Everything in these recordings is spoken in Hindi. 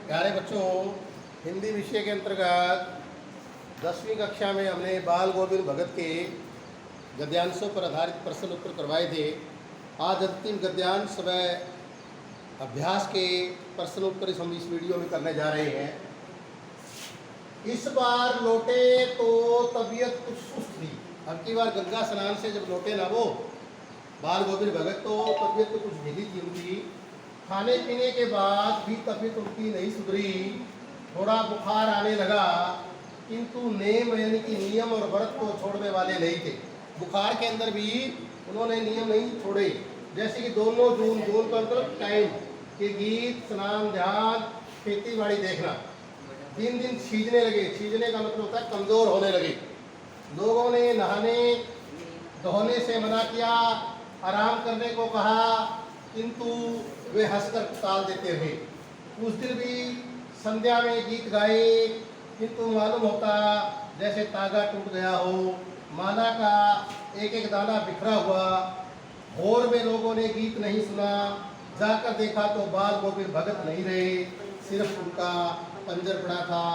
प्यारे बच्चों, हिंदी विषय के अंतर्गत 10वीं कक्षा में हमने बाल गोविंद भगत के गद्यांशों पर आधारित प्रश्न उत्तर करवाए थे। आज अंतिम गद्यांश व अभ्यास के प्रश्न उत्तर हम इस वीडियो में करने जा रहे हैं। इस बार लौटे तो तबीयत कुछ सुस्त थी। अब की बार गंगा स्नान से जब लौटे ना वो बाल गोविंद भगत, तो तबीयत तो कुछ ढीली थी उनकी। खाने पीने के बाद भी तबीयत उनकी नहीं सुधरी, थोड़ा बुखार आने लगा, किंतु नेम यानी कि नियम और व्रत को छोड़ने वाले नहीं थे। बुखार के अंदर भी उन्होंने नियम नहीं छोड़े। जैसे कि दोनों जून का मतलब टाइम के गीत, स्नान, ध्यान, खेती बाड़ी देखना। दिन दिन छीजने लगे। छीजने का मतलब होता है कमजोर होने लगे। लोगों ने नहाने धोने से मना किया, आराम करने को कहा, किंतु वे हंसकर टाल देते रहे। उस दिन भी संध्या में गीत गाए, किंतु मालूम होता जैसे तागा टूट गया हो, माला का एक एक दाना बिखरा हुआ। भोर में लोगों ने गीत नहीं सुना। जाकर देखा तो बाल गोविंद भगत नहीं रहे, सिर्फ उनका पंजर पड़ा था,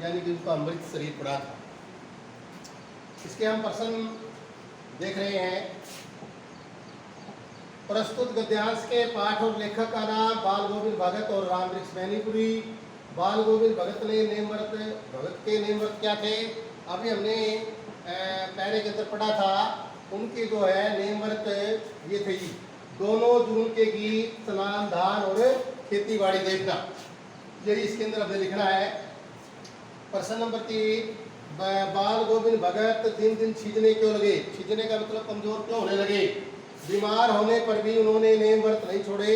यानी कि उनका मृत शरीर पड़ा था। इसके हम प्रश्न देख रहे हैं। प्रस्तुत गद्यांश के पाठ और लेखक का नाम बाल गोविंद भगत और रामवृक्ष मैनीपुरी। बाल गोविंद भगत ने भगत के नेम व्रत क्या थे? अभी हमने पहले के अंदर पढ़ा था। उनके जो है नेम व्रत ये थे जी, दोनों जून के गीत, स्नान, दान और खेती बाड़ी देखना। यही इसके अंदर हमने लिखना है। प्रश्न नंबर 3, बाल गोविंद भगत दिन दिन छीजने क्यों लगे? छीजने का मतलब कमजोर क्यों होने लगे? बीमार होने पर भी उन्होंने नेम व्रत नहीं छोड़े,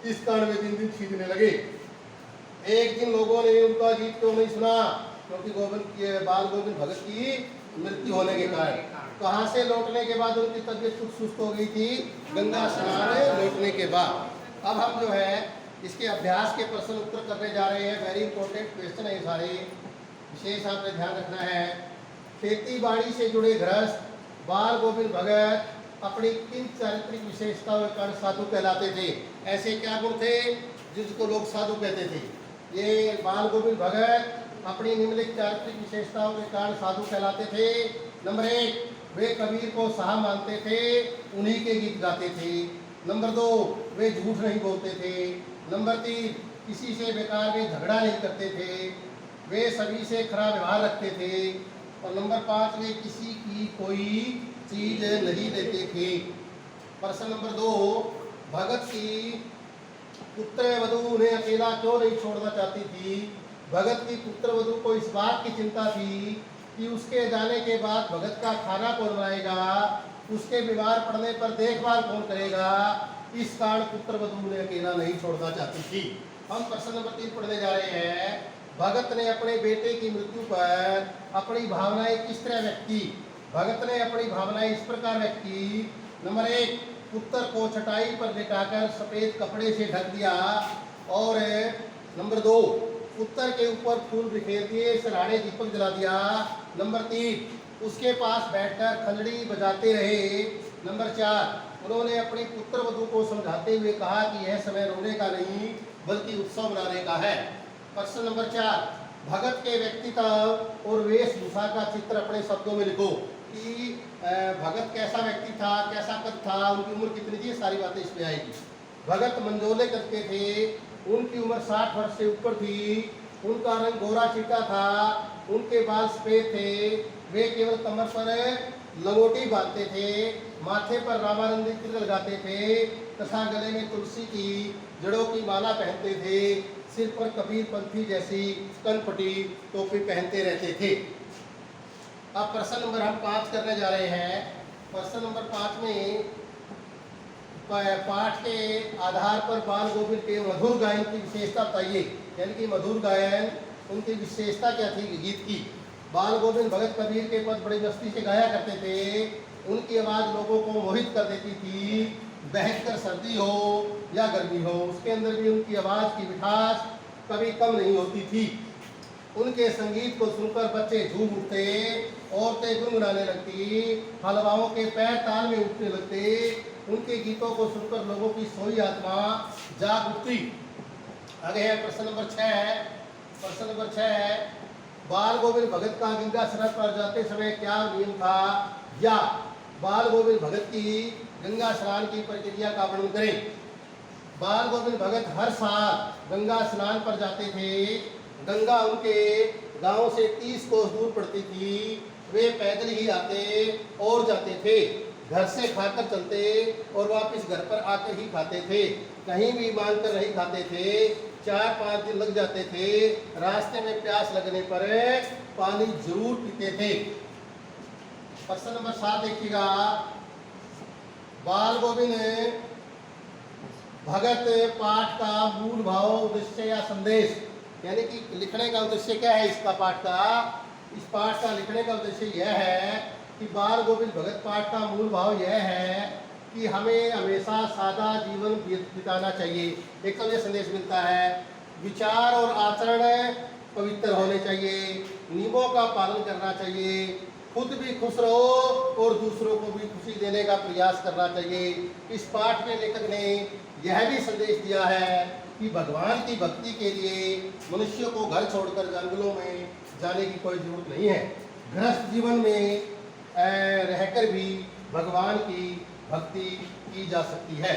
इस कारण वे दिन दिन छीजने लगे। एक दिन लोगों ने उनका गीत क्यों नहीं सुना? क्योंकि बाल गोविंद भगत की मृत्यु होने के कारण। कहाँ से लौटने के बाद उनकी तबीयत कुछ सुस्त हो गई थी? गंगा स्नान लौटने के बाद। अब हम जो है इसके अभ्यास के प्रश्न उत्तर करने जा रहे हैं। वेरी इंपॉर्टेंट क्वेश्चन है ये सारे, विशेष आपने ध्यान रखना है। खेती बाड़ी से जुड़े गृहस्थ बाल गोविंद भगत अपनी किन चारित्रिक विशेषताओं के कारण साधु कहलाते थे? ऐसे क्या गुण थे जिसको लोग साधु कहते थे? ये बाल गोविंद भगत अपनी निम्नलिखित चारित्रिक विशेषताओं के कारण साधु कहलाते थे। नंबर 1, वे कबीर को शाह मानते थे, उन्हीं के गीत गाते थे। नंबर 2, वे झूठ नहीं बोलते थे। नंबर 3, किसी से बेकार में झगड़ा नहीं करते थे, वे सभी से खरा व्यवहार रखते थे। और नंबर 5, वे किसी की कोई चीज नहीं लेते थे। प्रश्न नंबर 2, भगत की पुत्र वधु उन्हें अकेला क्यों नहीं छोड़ना चाहती थी? भगत की पुत्र वधु को इस बात की चिंता थी कि उसके जाने के बाद भगत का खाना कौन बनाएगा, उसके बीमार पड़ने पर देखभाल कौन करेगा। इस कारण पुत्र वधु उन्हें अकेला नहीं छोड़ना चाहती थी। हम प्रश्न नंबर 3 पढ़ने जा रहे हैं। भगत ने अपने बेटे की मृत्यु पर अपनी भावनाएं किस तरह व्यक्त की? भगत ने अपनी भावनाएं इस प्रकार व्यक्त की। नंबर 1, पुत्र को चटाई पर लेटाकर सफेद कपड़े से ढक दिया। और नंबर 2, पुत्र के ऊपर फूल बिखेर दिए, सराहने दीपक जला दिया। नंबर 3, उसके पास बैठकर खंजड़ी बजाते रहे। नंबर 4, उन्होंने अपनी पुत्र वधु को समझाते हुए कहा कि यह समय रोने का नहीं बल्कि उत्सव मनाने का है। प्रश्न नंबर 4, भगत के व्यक्तित्व और वेशभूषा का चित्र अपने शब्दों में लिखो कि भगत कैसा व्यक्ति था, कैसा कद था, उनकी उम्र कितनी थी, सारी बातें इसमें आएगी। भगत मंझोले कद के थे, उनकी उम्र 60 वर्ष से ऊपर थी, उनका रंग गोरा चिट्टा था, उनके बाल सफेद थे, वे केवल कमर पर लंगोटी बांधते थे, माथे पर रामानंदी तिलक लगाते थे तथा गले में तुलसी की जड़ों की माला पहनते थे, सिर पर कबीर पंथी जैसी कनपटी टोपी पहनते रहते थे। अब प्रश्न नंबर हम 5 करने जा रहे हैं। प्रश्न नंबर 5 में पाठ के आधार पर बाल गोविंद के मधुर गायन की विशेषता बताइए। यानी कि मधुर गायन उनकी विशेषता क्या थी गीत की? बाल गोविंद भगत कबीर के पद बड़ी मस्ती से गाया करते थे। उनकी आवाज़ लोगों को मोहित कर देती थी। बहकर सर्दी हो या गर्मी हो, उसके अंदर भी उनकी आवाज़ की मिठास कभी कम नहीं होती थी। उनके संगीत को सुनकर बच्चे झूम उठते, औरतें गुनगुनाने लगती, हलवाओं के पैर ताल में उठने लगते। उनके गीतों को सुनकर लोगों की सोई आत्मा जाग उठती। आगे है प्रश्न नंबर 6। प्रश्न नंबर 6 है, बाल गोविंद भगत का गंगा स्नान पर जाते समय क्या नियम था, या बाल गोविंद भगत की गंगा स्नान की प्रक्रिया का वर्णन करें। बाल गोविंद भगत हर साल गंगा स्नान पर जाते थे। गंगा उनके गांव से 30 कोस दूर पड़ती थी। वे पैदल ही आते और जाते थे। घर से खाकर चलते और वापस घर पर आकर ही खाते थे। कहीं भी मांग कर नहीं खाते थे। 4-5 दिन लग जाते थे। रास्ते में प्यास लगने पर पानी जरूर पीते थे। प्रश्न नंबर 7 देखिएगा, बाल गोविंद भगत पाठ का मूल भाव, उद्देश्य या संदेश, यानी कि लिखने का उद्देश्य क्या है इसका पाठ का। इस पाठ का लिखने का उद्देश्य यह है कि बाल गोविंद भगत पाठ का मूल भाव यह है कि हमें हमेशा सादा जीवन बिताना चाहिए। एक तो यह संदेश मिलता है, विचार और आचरण पवित्र होने चाहिए, नियमों का पालन करना चाहिए, खुद भी खुश रहो और दूसरों को भी खुशी देने का प्रयास करना चाहिए। इस पाठ में लेखक ने यह भी संदेश दिया है कि भगवान की भक्ति के लिए मनुष्य को घर छोड़कर जंगलों में जाने की कोई जरूरत नहीं है। गृहस्थ जीवन में रहकर भी भगवान की भक्ति की जा सकती है।